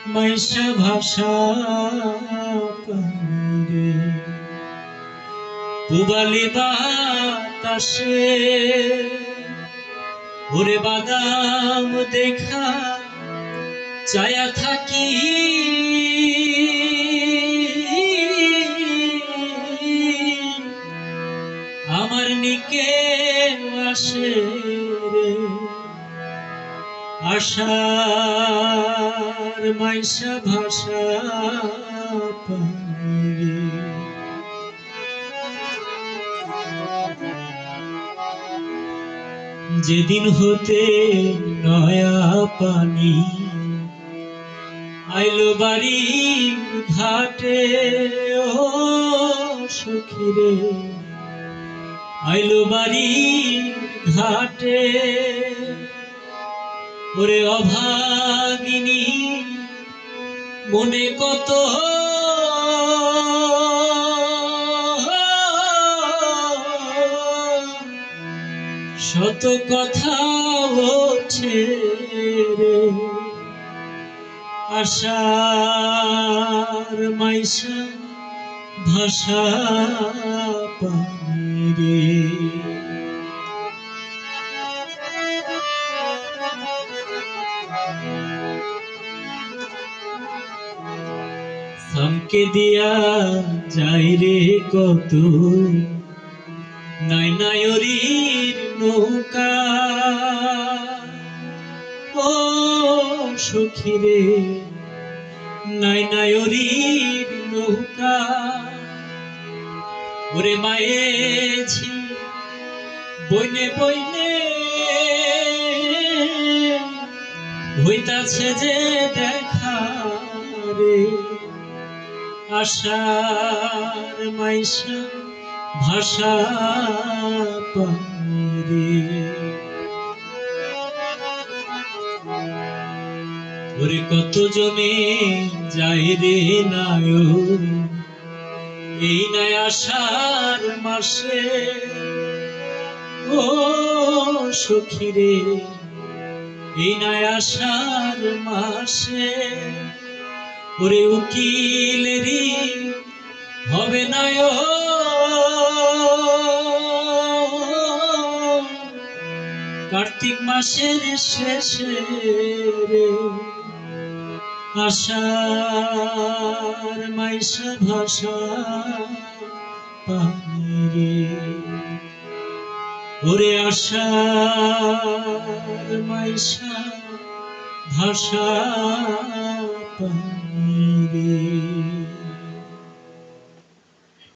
মাইশা ভাষা পারে পুবালি বাতাসে ওরে বাদাম দেখা চায়া থাকি আমার নিকে আসে রে আশার মাইশা ভাষা পারে যেদিন হতে নয়া পানি আইলো বাড়ির ঘাটে ও সখীরে আইলো বাড়ির ঘাটে ওরে অভাগিনী মনে কত শত কথা ওঠে রে আশার মাইশা ভাষা পানি রে সামকে দিয়া যাই রে কত নাই নায়রির নৌকা ও সখীরে নাই নায়রির নৌকা ওরে মায়েছি বইনে বইনে হইতাছে যে দেখা রে আশার মাইশা ভাষা পানি রে ওরে কত জমে যাই রে নায় এই নাই আষাঢ় মাসে ও সখীরে এই নাই আষাঢ় মাসে ওরে উকিলেরই হবে নায় কার্তিক মাসের শেষে রে আশার মাইশা ভাষা পানি রে ওরে আশার মাইশা ভাষা পানি।